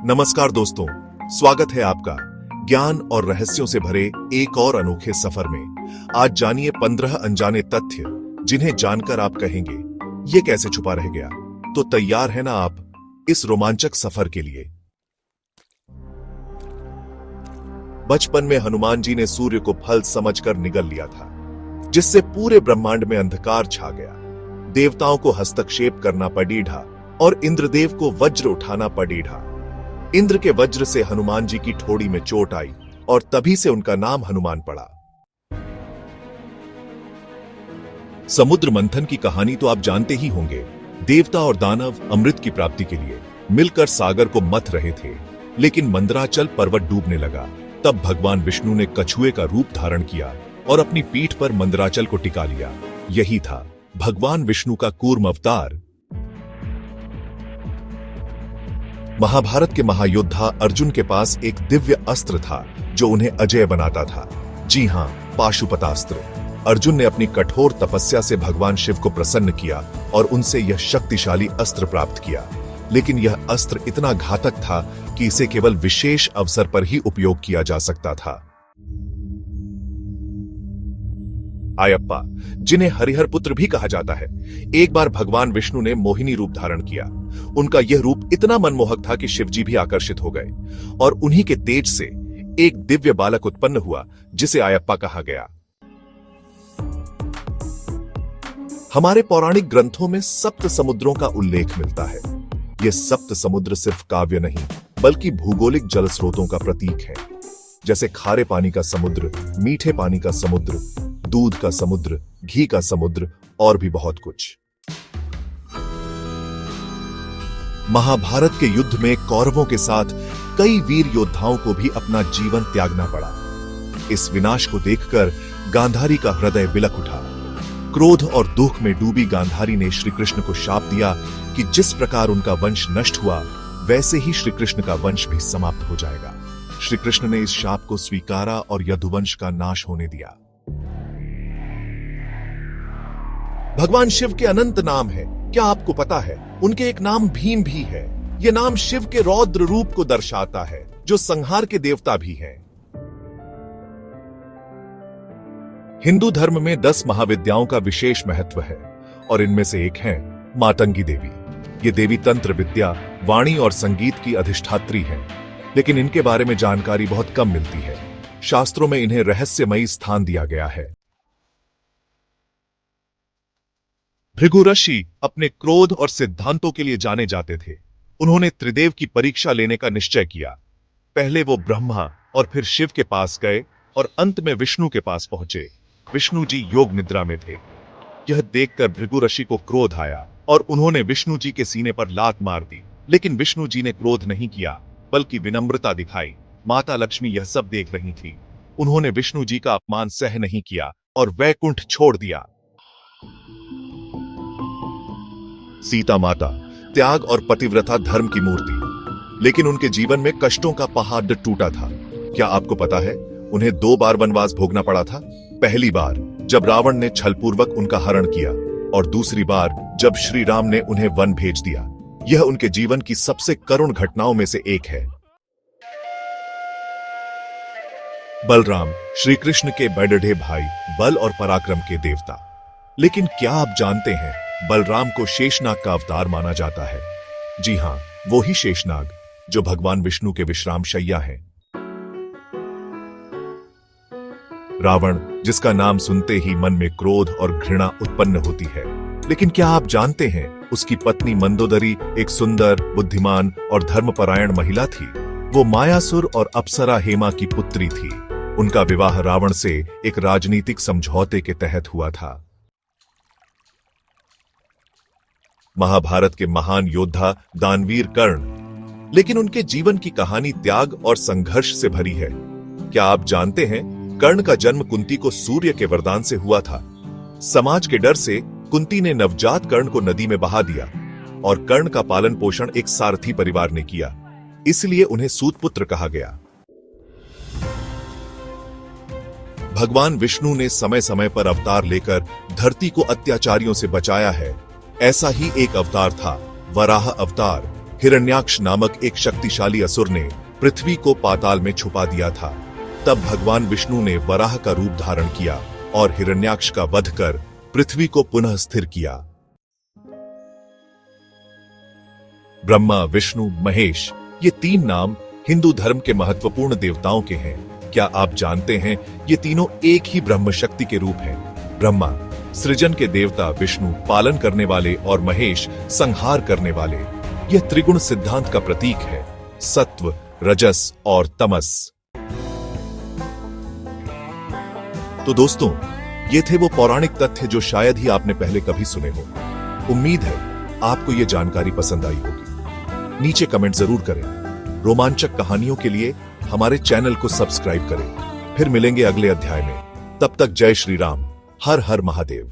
नमस्कार दोस्तों, स्वागत है आपका ज्ञान और रहस्यों से भरे एक और अनोखे सफर में। आज जानिए 15 अनजाने तथ्य जिन्हें जानकर आप कहेंगे ये कैसे छुपा रह गया। तो तैयार है ना आप इस रोमांचक सफर के लिए। बचपन में हनुमान जी ने सूर्य को फल समझकर निगल लिया था, जिससे पूरे ब्रह्मांड में अंधकार छा गया। देवताओं को हस्तक्षेप करना पड़ीढ़ा और इंद्रदेव को वज्र उठाना पड़ीढ़ा। इंद्र के वज्र से हनुमान जी की ठोड़ी में चोट आई और तभी से उनका नाम हनुमान पड़ा। समुद्र मंथन की कहानी तो आप जानते ही होंगे। देवता और दानव अमृत की प्राप्ति के लिए मिलकर सागर को मथ रहे थे, लेकिन मंदराचल पर्वत डूबने लगा। तब भगवान विष्णु ने कछुए का रूप धारण किया और अपनी पीठ पर मंदराचल को टिका लिया। यही था भगवान विष्णु का कूर्म अवतार। महाभारत के महायोद्धा अर्जुन के पास एक दिव्य अस्त्र था जो उन्हें अजेय बनाता था। जी हां, पाशुपतास्त्र। अर्जुन ने अपनी कठोर तपस्या से भगवान शिव को प्रसन्न किया और उनसे यह शक्तिशाली अस्त्र प्राप्त किया। लेकिन यह अस्त्र इतना घातक था कि इसे केवल विशेष अवसर पर ही उपयोग किया जा सकता था। आयप्पा, जिन्हें हरिहर पुत्र भी कहा जाता है, एक बार भगवान विष्णु ने मोहिनी रूप धारण किया। उनका यह रूप इतना मनमोहक था कि शिवजी भी आकर्षित हो गए और उन्हीं के तेज से एक दिव्य बालक उत्पन्न हुआ जिसे आयप्पा कहा गया। हमारे पौराणिक ग्रंथों में सप्त समुद्रों का उल्लेख मिलता है। ये सप्त समुद्र सिर्फ काव्य नहीं बल्कि भूगोलिक जल स्रोतों का प्रतीक है, जैसे खारे पानी का समुद्र, मीठे पानी का समुद्र, दूध का समुद्र, घी का समुद्र और भी बहुत कुछ। महाभारत के युद्ध में कौरवों के साथ कई वीर योद्धाओं को भी अपना जीवन त्यागना पड़ा। इस विनाश को देखकर गांधारी का हृदय बिलक उठा। क्रोध और दुख में डूबी गांधारी ने श्री कृष्ण को शाप दिया कि जिस प्रकार उनका वंश नष्ट हुआ वैसे ही श्री कृष्ण का वंश भी समाप्त हो जाएगा। श्री कृष्ण ने इस शाप को स्वीकारा और यदुवंश का नाश होने दिया। भगवान शिव के अनंत नाम है, क्या आपको पता है? उनके एक नाम भीम भी है। यह नाम शिव के रौद्र रूप को दर्शाता है, जो संहार के देवता भी हैं। हिंदू धर्म में 10 महाविद्याओं का विशेष महत्व है और इनमें से एक है मातंगी देवी। ये देवी तंत्र विद्या, वाणी और संगीत की अधिष्ठात्री है, लेकिन इनके बारे में जानकारी बहुत कम मिलती है। शास्त्रों में इन्हें रहस्यमयी स्थान दिया गया है। भृगु ऋषि अपने क्रोध और सिद्धांतों के लिए जाने जाते थे। उन्होंने त्रिदेव की परीक्षा लेने का निश्चय किया। पहले वो ब्रह्मा और फिर शिव के पास गए और अंत में विष्णु के पास पहुंचे। विष्णु जी योग निद्रा में थे। यह देखकर भृगु ऋषि को क्रोध आया और उन्होंने विष्णु जी के सीने पर लात मार दी। लेकिन विष्णु जी ने क्रोध नहीं किया बल्कि विनम्रता दिखाई। माता लक्ष्मी यह सब देख रही थी। उन्होंने विष्णु जी का अपमान सह नहीं किया और वैकुंठ छोड़ दिया। सीता माता त्याग और पतिव्रता धर्म की मूर्ति, लेकिन उनके जीवन में कष्टों का पहाड़ टूटा था। क्या आपको पता है उन्हें 2 बार वनवास भोगना पड़ा था? पहली बार जब रावण ने छलपूर्वक उनका हरण किया और दूसरी बार जब श्री राम ने उन्हें वन भेज दिया। यह उनके जीवन की सबसे करुण घटनाओं में से एक है। बलराम श्री कृष्ण के बड़े भाई, बल और पराक्रम के देवता। लेकिन क्या आप जानते हैं बलराम को शेषनाग का अवतार माना जाता है? जी हां, वो ही शेषनाग जो भगवान विष्णु के विश्राम शैया हैं। रावण, जिसका नाम सुनते ही मन में क्रोध और घृणा उत्पन्न होती है, लेकिन क्या आप जानते हैं उसकी पत्नी मंदोदरी एक सुंदर, बुद्धिमान और धर्मपरायण महिला थी। वो मायासुर और अप्सरा हेमा की पुत्री थी। उनका विवाह रावण से एक राजनीतिक समझौते के तहत हुआ था। महाभारत के महान योद्धा दानवीर कर्ण, लेकिन उनके जीवन की कहानी त्याग और संघर्ष से भरी है। क्या आप जानते हैं कर्ण का जन्म कुंती को सूर्य के वरदान से हुआ था। समाज के डर से कुंती ने नवजात कर्ण को नदी में बहा दिया और कर्ण का पालन पोषण एक सारथी परिवार ने किया, इसलिए उन्हें सूतपुत्र कहा गया। भगवान विष्णु ने समय समय पर अवतार लेकर धरती को अत्याचारियों से बचाया है। ऐसा ही एक अवतार था वराह अवतार। हिरण्याक्ष नामक एक शक्तिशाली असुर ने पृथ्वी को पाताल में छुपा दिया था। तब भगवान विष्णु ने वराह का रूप धारण किया और हिरण्याक्ष का वध कर पृथ्वी को पुनः स्थिर किया। ब्रह्मा, विष्णु, महेश, ये 3 नाम हिंदू धर्म के महत्वपूर्ण देवताओं के हैं। क्या आप जानते हैं ये तीनों एक ही ब्रह्म शक्ति के रूप हैं? ब्रह्मा सृजन के देवता, विष्णु पालन करने वाले और महेश संहार करने वाले। यह त्रिगुण सिद्धांत का प्रतीक है, सत्व, रजस और तमस। तो दोस्तों, ये थे वो पौराणिक तथ्य जो शायद ही आपने पहले कभी सुने हो। उम्मीद है आपको ये जानकारी पसंद आई होगी। नीचे कमेंट जरूर करें। रोमांचक कहानियों के लिए हमारे चैनल को सब्सक्राइब करें। फिर मिलेंगे अगले अध्याय में। तब तक जय श्री राम, हर हर महादेव।